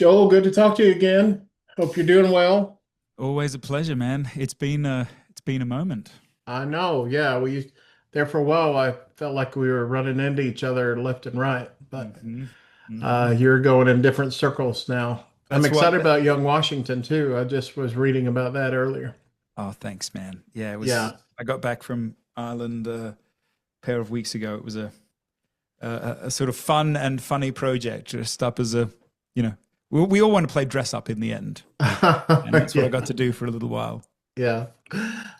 Joel, good to talk to you again. Hope you're doing well. Always a pleasure, man. It's been a moment. I know, yeah, we there for a while. I felt like we were running into each other left and right, but hmm hmm you're going in different circles now. I'm That's what. excited about Young Washington too. I just was reading about that earlier. Oh, thanks, man. Yeah, it was. Yeah. I got back from Ireland a pair of weeks ago. It was a sort of fun and funny project, dressed up as you know, we all want to play dress up in the end, and that's what I got Yeah. to do for a little while. Yeah.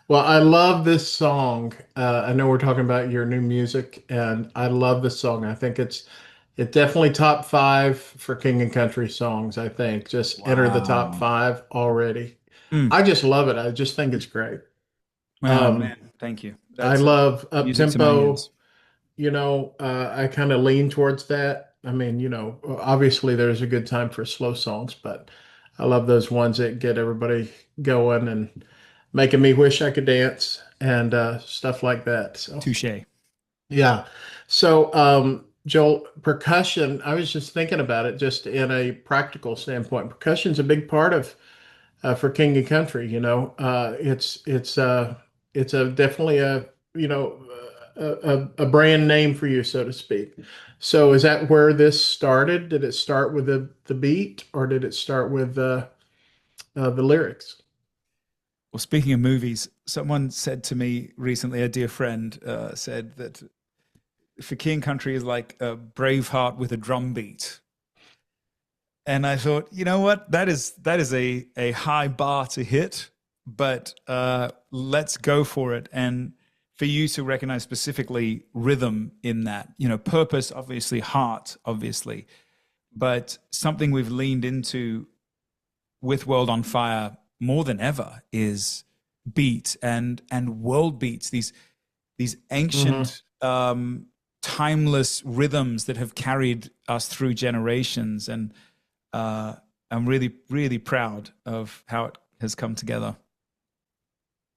Well, I love this song. I know we're talking about your new music, and I love this song. I think it definitely top five for King and Country songs, I think. Just enter the top Wow. five already. Mm. I just love it. I just think it's great. Oh Um, man, thank you. I That's love up music to my tempo. ears. I kind of lean towards that. I mean, obviously there's a good time for slow songs, but I love those ones that get everybody going and making me wish I could dance and stuff like that. So, Touche. yeah. So, Joel, percussion, I was just thinking about it just in a practical standpoint. Percussion's a big part of for King and Country. It's a definitely a brand name for you, so to speak. So is that where this started? Did it start with the beat, or did it start with the lyrics? Well, speaking of movies, someone said to me recently, a dear friend said that for King Country is like a Braveheart with a drum beat. And I thought, you know what, that is a high bar to hit, but let's go for it. And for you to recognize specifically rhythm in that, purpose, obviously, heart, obviously, but something we've leaned into with World on Fire more than ever is beat and world beats. These Hmm. ancient, timeless rhythms that have carried us through generations, and uh, I'm really really proud of how it has come together.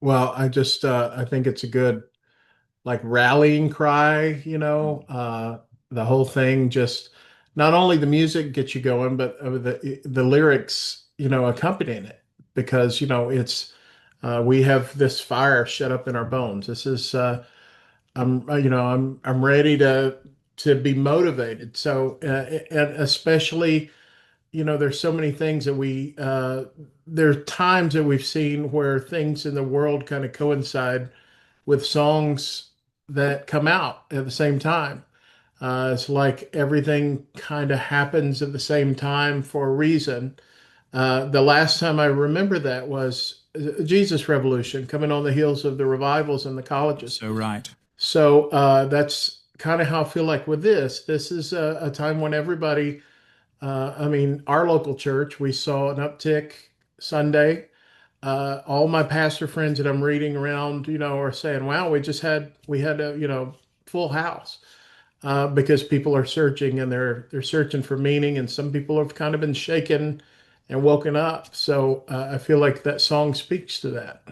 Well, I think it's a good like rallying cry, the whole thing just not only the music gets you going, but the lyrics, accompanying it because it's we have this fire shut up in our bones. This is I'm ready to be motivated. So and especially there's so many things that there are times that we've seen where things in the world kind of coincide with songs that come out at the same time. It's like everything kind of happens at the same time for a reason. The last time I remember that was Jesus Revolution coming on the heels of the revivals in the colleges. So right. So that's kind of how I feel like with this. This is a time when everybody, I mean, our local church, we saw an uptick Sunday. All my pastor friends that I'm reading around, are saying, "Wow, we had a full house," because people are searching and they're searching for meaning, and some people have kind of been shaken and woken up. So I feel like that song speaks to that.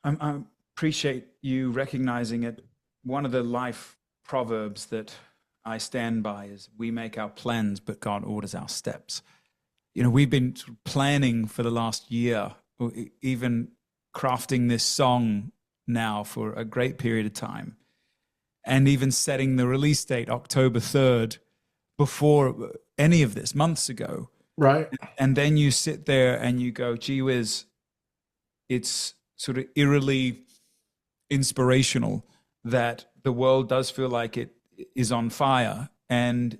I appreciate you recognizing it. One of the life proverbs that I stand by is, we make our plans but God orders our steps. We've been sort of planning for the last year, or even crafting this song now for a great period of time, and even setting the release date October 3rd before any of this, months ago. Right. And then you sit there and you go, gee whiz, it's sort of eerily inspirational that the world does feel like it is on fire. And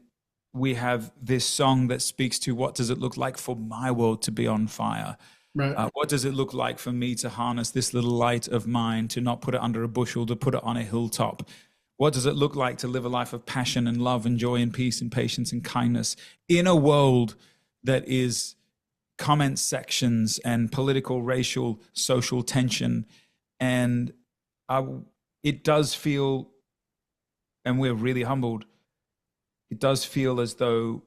we have this song that speaks to, what does it look like for my world to be on fire? Right. What does it look like for me to harness this little light of mine, to not put it under a bushel, to put it on a hilltop? What does it look like to live a life of passion and love and joy and peace and patience and kindness in a world that is comment sections and political, racial, social tension? And I, it does feel, and we're really humbled, it does feel as though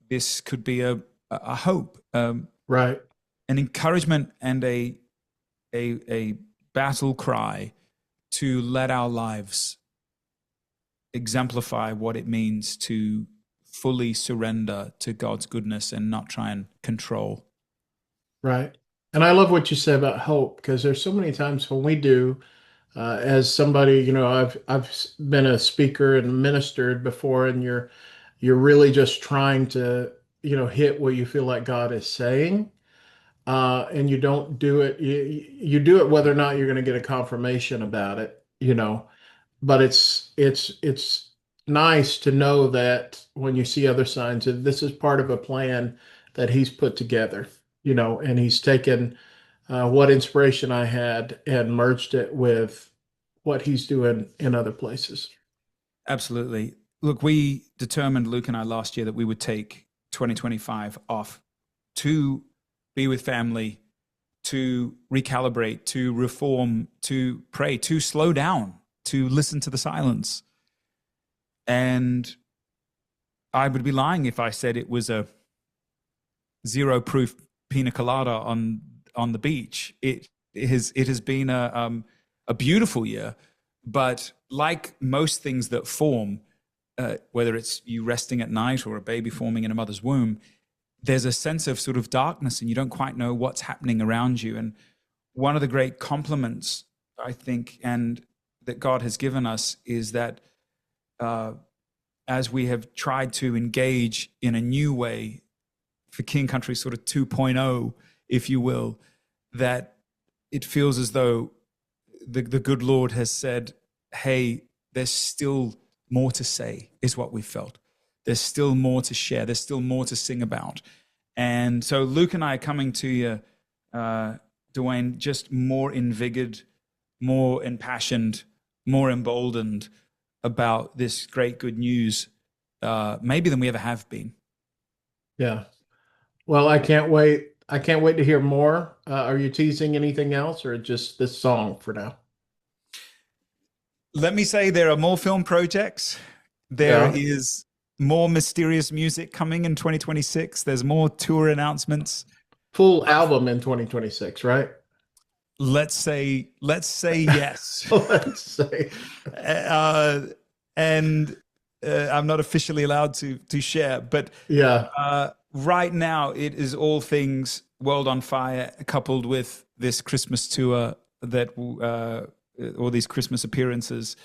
this could be a hope, Right. an encouragement, and a battle cry to let our lives exemplify what it means to fully surrender to God's goodness and not try and control. Right. And I love what you said about hope because there's so many times when we do, as somebody, I've been a speaker and ministered before, and you're really just trying to, hit what you feel like God is saying, and you don't do it. You do it whether or not you're going to get a confirmation about it, but it's nice to know that when you see other signs that this is part of a plan that he's put together, and he's taken what inspiration I had and merged it with what he's doing in other places. Absolutely. Look, we determined, Luke and I, last year that we would take 2025 off to be with family, to recalibrate, to reform, to pray, to slow down, to listen to the silence. And I would be lying if I said it was a zero proof pina colada on the beach. It has been a beautiful year, but like most things that form, whether it's you resting at night or a baby forming in a mother's womb, there's a sense of sort of darkness and you don't quite know what's happening around you. And one of the great compliments, I think, and that God has given us is that as we have tried to engage in a new way for King Country sort of 2.0, if you will, that it feels as though the good Lord has said, hey, there's still more to say, is what we felt. There's still more to share. There's still more to sing about. And so Luke and I are coming to you, Dwayne, just more invigorated, more impassioned, more emboldened about this great good news, maybe than we ever have been. Yeah. Well, I can't wait. I can't wait to hear more. Are you teasing anything else or just this song for now? Let me say there are more film projects. There Yeah. is more mysterious music coming in 2026. There's more tour announcements. Full album in 2026, right? Let's say yes. Let's say. uh, and I'm not officially allowed to share, but Yeah. right now it is all things World on Fire coupled with this Christmas tour that all these Christmas appearances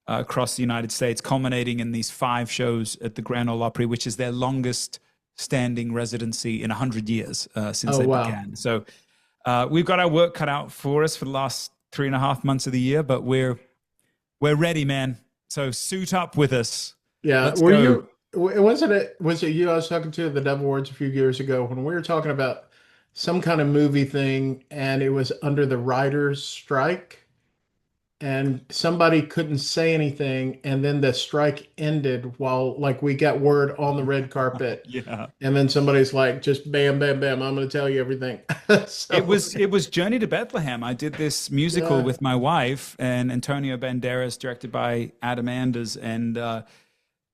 across the United States, culminating in these 5 shows at the Grand Ole Opry, which is their longest standing residency in 100 years since Oh, they wow. began. So we've got our work cut out for us for the last 3.5 months of the year, but we're ready, man. So suit up with us. Yeah. Let's Were go. you, was it you I was talking to at the Devil Awards a few years ago when we were talking about some kind of movie thing and it was under the writer's strike and somebody couldn't say anything and then the strike ended while like we got word on the red carpet Yeah. and then somebody's like just bam bam bam I'm going to tell you everything. It So was it was Journey to Bethlehem. I did this musical yeah. with my wife and Antonio Banderas, directed by Adam Anders, and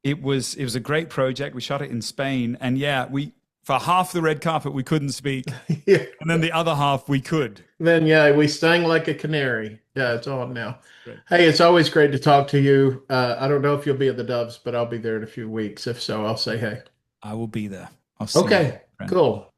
it was a great project. We shot it in Spain, and yeah, we for half the red carpet we couldn't speak, Yeah. and then the other half we could. Then yeah, we sang like a canary. Yeah, it's on now. Great. Hey, it's always great to talk to you. I don't know if you'll be at the Doves, but I'll be there in a few weeks. If so, I'll say hey. I will be there. I'll see you, Okay, friend. cool.